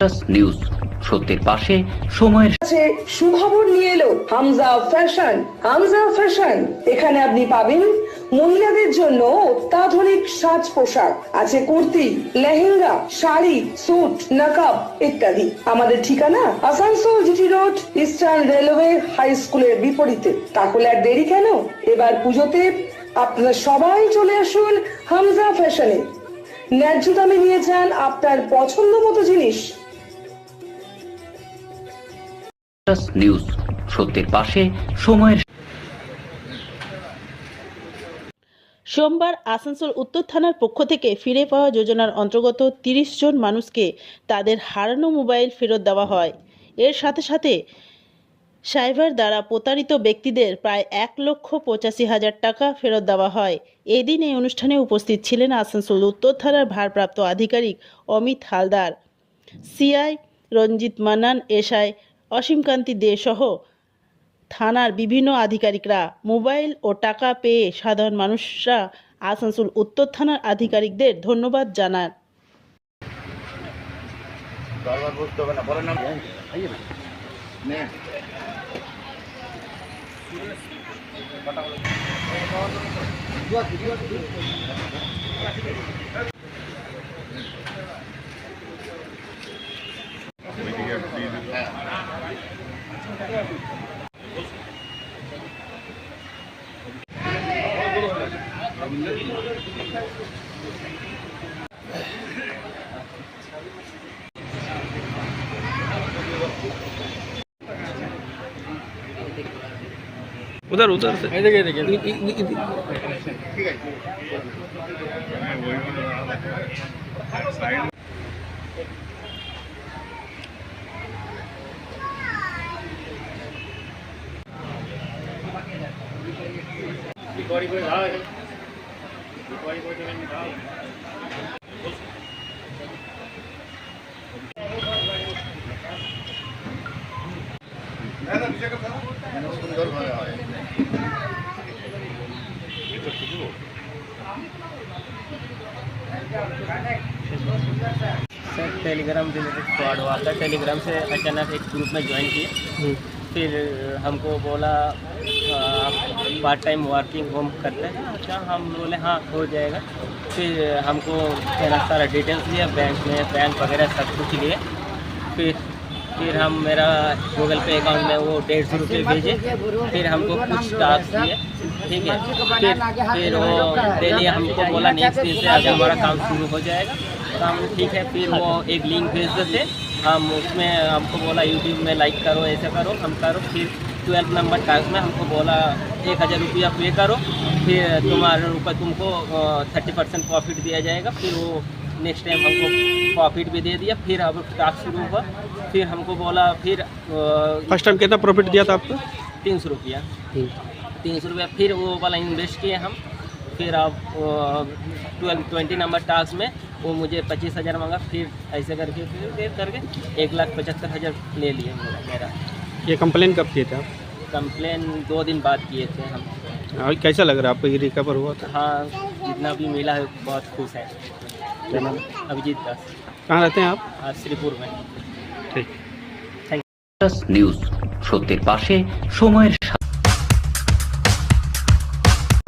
News সত্যের পাশে সময়ের কাছে সুখবর নিয়ে এলো হামজা ফ্যাশন। হামজা ফ্যাশন, এখানে আপনি পাবেন মহিলাদের জন্য অত্যাধুনিক সাজ পোশাক, আছে কুর্তি, লেহেঙ্গা, শাড়ি, স্যুট, নকাব ইত্যাদি। আমাদের ঠিকানা Asansol GT road, eastern railway high স্কুলের বিপরীতে। তাহলে আর দেরি কেন, এবার পুজোতে আপনারা সবাই চলে আসুন হামজা ফ্যাশনে। ন্যায্য দামে নিয়ে যান আপনার পছন্দ মতো জিনিস। নিউজ সত্যের পাশে সময়ের। সোমবার আসানসোল উত্তর থানার পক্ষ থেকে ফিরে পাওয়া যোজনার অন্তর্গত 30 জন মানুষকে তাদের হারানো মোবাইল ফেরত দেওয়া হয়। এর সাথে সাথে সাইবার দ্বারা প্রতারিত ব্যক্তিদের প্রায় 1,85,000 টাকা ফেরত দেওয়া হয়। এদিন এই অনুষ্ঠানে উপস্থিত ছিলেন আসানসোল উত্তর থানার ভারপ্রাপ্ত আধিকারিক অমিত হালদার, সিআই রঞ্জিত মান্নান, এসআই অসীমকান্তি দে সহ থানার বিভিন্ন আধিকারিকরা। মোবাইল ও টাকা পেয়ে সাধারণ মানুষরা আসানসোল উত্তর থানার আধিকারিকদের ধন্যবাদ জানান। उधर उधर से देखिए देखिए ठीक है। सर टेलीग्राम रिलेटेड फ्रॉड हुआ था। टेलीग्राम से अचानक एक ग्रुप में ज्वाइन किए, फिर हमको बोला आप पार्ट टाइम वर्किंग होम करते हैं। अच्छा, हम बोले हाँ हो जाएगा। फिर हमको मेरा सारा डिटेल्स दिया, बैंक वगैरह सब कुछ लिए। फिर हम मेरा गूगल पे अकाउंट में वो 150 रुपये भेजे। फिर हमको कुछ टास्क दिए, ठीक है। फिर वो डेली हमको बोला नेक्स्ट दिन से आज हमारा काम शुरू हो जाएगा। काम ठीक है। फिर वो एक लिंक भेज देते, हम उसमें हमको बोला यूट्यूब में लाइक करो, ऐसा करो, हम करो। फिर 12 नंबर टास्क में हमको बोला 1000 रुपया पे करो, फिर तुम्हारे ऊपर तुमको 30% प्रॉफिट दिया जाएगा। फिर वो नेक्स्ट टाइम हमको प्रॉफिट भी दे दिया। फिर अब टास्क शुरू हुआ। फिर हमको बोला फिर फर्स्ट टाइम कितना प्रॉफिट दिया था आपको? 300 रुपया। 300 रुपया फिर वो वाला इन्वेस्ट किए हम। फिर अब 20 नंबर टास्क में वो मुझे 25,000 मांगा। फिर ऐसे करके फिर 1,75,000 ले लिए मेरा। ये कंप्लेन कब किए थे आप? कंप्लेन 2 दिन बाद किए थे हम। और कैसा लग रहा है आपको, ये रिकवर हुआ था? हाँ, जितना भी मिला है बहुत खुश है। क्या नाम? अभिजीत दास। कहाँ रहते हैं आप? श्रीपुर में। ठीक। নিউজ সত্যের পাশে সময়ের।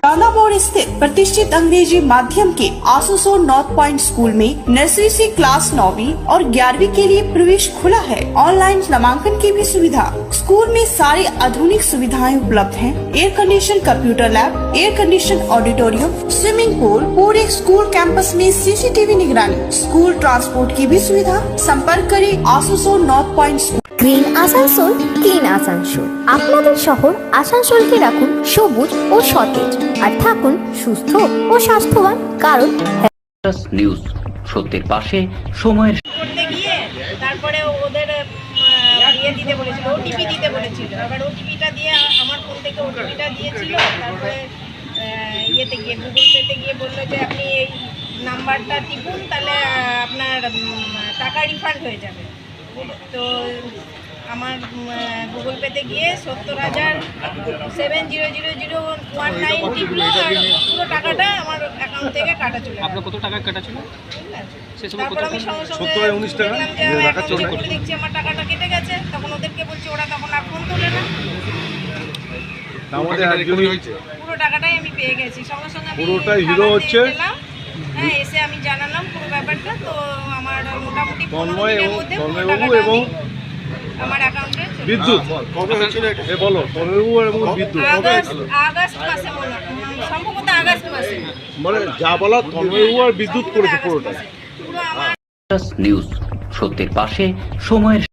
रानापुर स्थित प्रतिष्ठित अंग्रेजी माध्यम के आसुसोर नॉर्थ पॉइंट स्कूल में नर्सरी से क्लास 9वीं और 11वीं के लिए प्रवेश खुला है। ऑनलाइन नामांकन की भी सुविधा। स्कूल में सारी आधुनिक सुविधाएं उपलब्ध हैं। Air condition computer lab, air condition auditorium, swimming pool, पूरे स्कूल कैंपस में सीसीटीवी निगरानी, स्कूल ट्रांसपोर्ट की भी सुविधा। संपर्क करें आसुसोर north point school. Green Asansol, clean Asansol. আপনাদের শহর আসানসোলকে রাখুন সবুজ ও সতেজ, আর থাকুন সুস্থ ও স্বাস্থ্যবান। কারণ নিউজ সত্যের পাশে সময়ের। করতে গিয়ে তারপরে ওদের ইয়ে দিতে বলেছিল, ওটিপি দিতে বলেছিল। এবার ওটিপিটা দিয়ে আমার ফোন থেকে ওটিপিটা দিয়েছিল। তারপরে ইয়েতে গিয়ে গুগল পেতে গিয়ে বললো যে আপনি এই নাম্বারটা টিপুন, তাহলে আপনার টাকা রিফান্ড হয়ে যাবে। তো আমার গুগল পেতে গিয়ে 70,700,019 টিপলো, আর পুরো টাকাটা আমার অ্যাকাউন্ট থেকে কাটা চলে গেল। আপনার কত টাকা কাটা ছিল? তারপর আমি সঙ্গে সঙ্গে 19 টাকা দেখলাম যে দেখাচ্ছে অ্যাকাউন্টে ওটা। খুলে দেখছি আমার টাকাটা কেটে গেছে। তখন ওদেরকে বলছি, ওরা তখন আর ফোন তোলে না। আমাদের একজনই হয়েছে। পুরো টাকাটাই আমি পেয়ে গেছি। সঙ্গে সঙ্গে আমি পুরোটাই হিরো থানাতে হচ্ছে। গেলাম। হ্যাঁ, এসে আমি জানালাম পুরো ব্যাপারটা। তো আমার মোটামুটি 15 তন্ময় দিনের এবং মধ্যে পুরো তন্ময়বাবু টাকাটা এবং আমি আমার অ্যাকাউন্টে চলে বিদ্যুৎ কবে হয়েছিল এ বলো তন্ময়বাবু এবং বিদ্যুৎ কবে হয়েছিল? আগস্ট মাসে মনে হয়, সম্ভবত আগস্ট মাসে। মানে যা বলা তন্ময়বাবু আর বিদ্যুৎ করেছে পুরোটা। পুরো আমার নিউজ সত্যের পাশে সময়ের